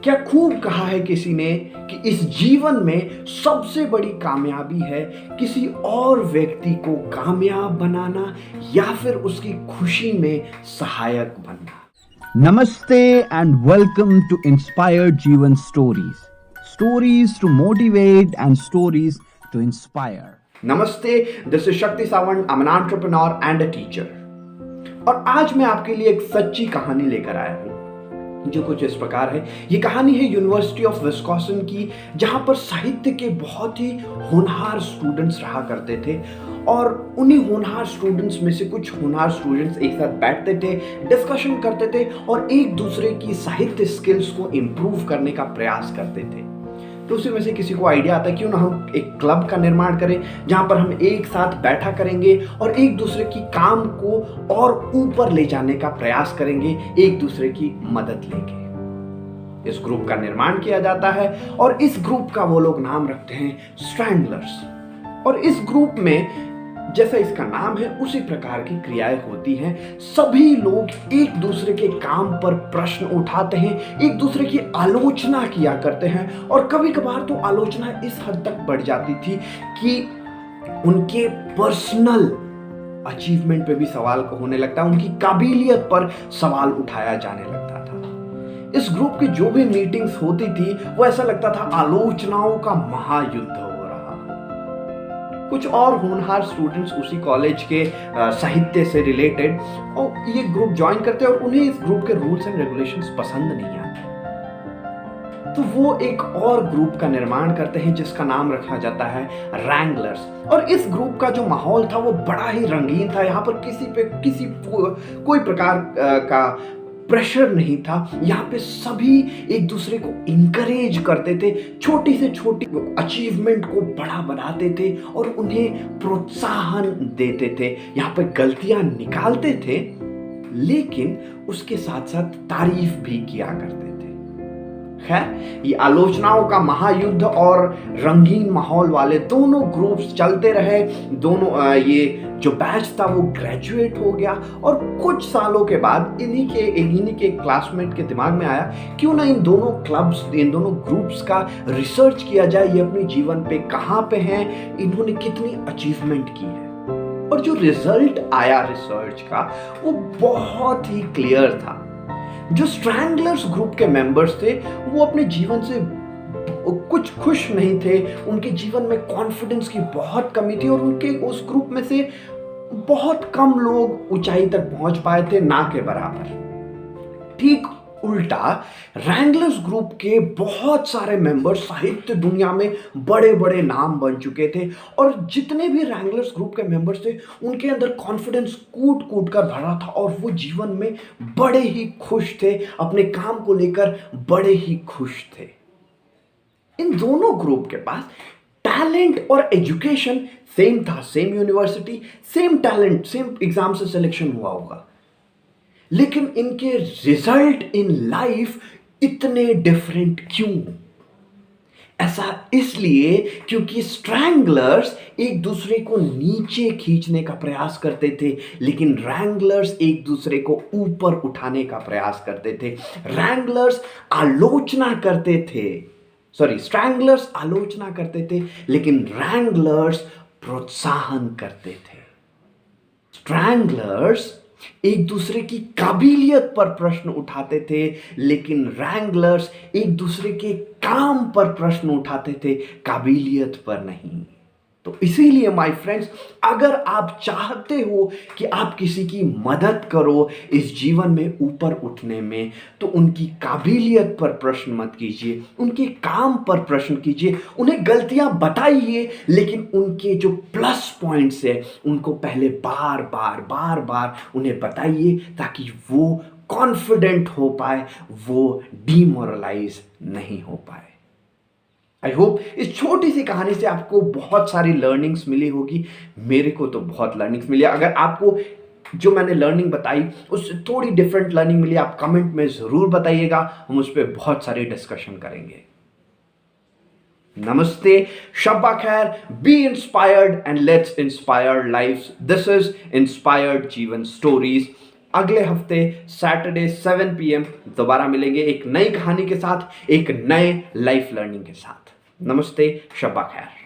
क्या खूब कहा है किसी ने कि इस जीवन में सबसे बड़ी कामयाबी है किसी और व्यक्ति को कामयाब बनाना या फिर उसकी खुशी में सहायक बनना। Namaste and welcome to Inspired Jeevan Stories. Stories to motivate and stories to inspire. नमस्ते, दिस इज शक्ति Sawant, I am an entrepreneur and a teacher. और आज मैं आपके लिए एक सच्ची कहानी लेकर आया हूं जो कुछ इस प्रकार है। ये कहानी है यूनिवर्सिटी ऑफ विस्कॉन्सिन की, जहां पर साहित्य के बहुत ही होनहार स्टूडेंट्स रहा करते थे। और उन्हीं होनहार स्टूडेंट्स में से कुछ होनहार स्टूडेंट्स एक साथ बैठते थे, डिस्कशन करते थे और एक दूसरे की साहित्य स्किल्स को इम्प्रूव करने का प्रयास करते थे। तो उसी में से किसी को आइडिया आता है क्यों ना हम एक क्लब का निर्माण करें जहां पर हम एक साथ बैठा करेंगे और एक दूसरे की काम को और ऊपर ले जाने का प्रयास करेंगे, एक दूसरे की मदद लेंगे। इस ग्रुप का निर्माण किया जाता है और इस ग्रुप का वो लोग नाम रखते हैं स्ट्रैंगलर्स। और इस ग्रुप में जैसा इसका नाम है उसी प्रकार की क्रियाएं होती हैं। सभी लोग एक दूसरे के काम पर प्रश्न उठाते हैं, एक दूसरे की आलोचना किया करते हैं। और कभी कभार तो आलोचना इस हद तक बढ़ जाती थी कि उनके पर्सनल अचीवमेंट पे भी सवाल होने लगता, उनकी काबिलियत पर सवाल उठाया जाने लगता था। इस ग्रुप की जो भी मीटिंग्स होती थी वो ऐसा लगता था आलोचनाओं का महायुद्ध हो रहा। कुछ और होनहार स्टूडेंट्स उसी कॉलेज के साहित्य से रिलेटेड और ये ग्रुप ज्वाइन करते हैं और उन्हें इस ग्रुप के रूल्स एंड रेगुलेशंस पसंद नहीं आते। तो वो एक और ग्रुप का निर्माण करते हैं जिसका नाम रखा जाता है रैंगलर्स। और इस ग्रुप का जो माहौल था वो बड़ा ही रंगीन था। यहाँ पर किसी कोई प्रकार का प्रेशर नहीं था। यहाँ पे सभी एक दूसरे को इंकरेज करते थे, छोटी से छोटी अचीवमेंट को बड़ा बनाते थे और उन्हें प्रोत्साहन देते थे। यहाँ पे गलतियां निकालते थे लेकिन उसके साथ साथ तारीफ भी किया करते थे। खैर, ये आलोचनाओं का महायुद्ध और रंगीन माहौल वाले दोनों ग्रुप्स चलते रहे। दोनों ये जो बैच था वो ग्रेजुएट हो गया और कुछ सालों के बाद इन्हीं के क्लासमेट के दिमाग में आया क्यों ना इन दोनों क्लब्स, इन दोनों ग्रुप्स का रिसर्च किया जाए। ये अपने जीवन पे कहाँ पे हैं, इन्होंने कितनी अचीवमेंट की है। और जो रिजल्ट आया रिसर्च का वो बहुत ही क्लियर था। जो स्ट्रैंगलर्स ग्रुप के मेंबर्स थे वो अपने जीवन से कुछ खुश नहीं थे। उनके जीवन में कॉन्फिडेंस की बहुत कमी थी और उनके उस ग्रुप में से बहुत कम लोग ऊंचाई तक पहुंच पाए थे, ना के बराबर। ठीक उल्टा रैंगलर्स ग्रुप के बहुत सारे मेंबर्स साहित्य दुनिया में बड़े बड़े नाम बन चुके थे। और जितने भी रैंगलर्स ग्रुप के मेंबर्स थे उनके अंदर कॉन्फिडेंस कूट कूट कर भरा था और वो जीवन में बड़े ही खुश थे, अपने काम को लेकर बड़े ही खुश थे। इन दोनों ग्रुप के पास टैलेंट और एजुकेशन सेम था, same university, same talent, same exam से सिलेक्शन हुआ होगा, लेकिन इनके रिजल्ट इन लाइफ इतने डिफरेंट क्यों? ऐसा इसलिए क्योंकि स्ट्रैंगलर्स एक दूसरे को नीचे खींचने का प्रयास करते थे लेकिन रैंगलर्स एक दूसरे को ऊपर उठाने का प्रयास करते थे। रैंगलर्स आलोचना करते थे, स्ट्रैंगलर्स आलोचना करते थे लेकिन रैंगलर्स प्रोत्साहन करते थे। स्ट्रैंगलर्स एक दूसरे की काबिलियत पर प्रश्न उठाते थे लेकिन रैंगलर्स एक दूसरे के काम पर प्रश्न उठाते थे, काबिलियत पर नहीं। तो इसीलिए माय फ्रेंड्स, अगर आप चाहते हो कि आप किसी की मदद करो इस जीवन में ऊपर उठने में, तो उनकी काबिलियत पर प्रश्न मत कीजिए, उनके काम पर प्रश्न कीजिए, उन्हें गलतियां बताइए लेकिन उनके जो प्लस पॉइंट्स है उनको पहले बार बार उन्हें बताइए ताकि वो कॉन्फिडेंट हो पाए, वो डिमोरलाइज नहीं हो पाए। आई होप इस छोटी सी कहानी से आपको बहुत सारी लर्निंग्स मिली होगी। मेरे को तो बहुत लर्निंग्स मिली। अगर आपको जो मैंने लर्निंग बताई उससे थोड़ी डिफरेंट लर्निंग मिली, आप कमेंट में जरूर बताइएगा, हम उस पर बहुत सारी डिस्कशन करेंगे। नमस्ते, शब्बा खैर, be inspired and let's inspire lifes. This is inspired जीवन स्टोरीज। अगले हफ्ते सैटरडे 7 PM दोबारा मिलेंगे एक नई कहानी के साथ, एक नए लाइफ लर्निंग के साथ। नमस्ते, शब्बा खैर।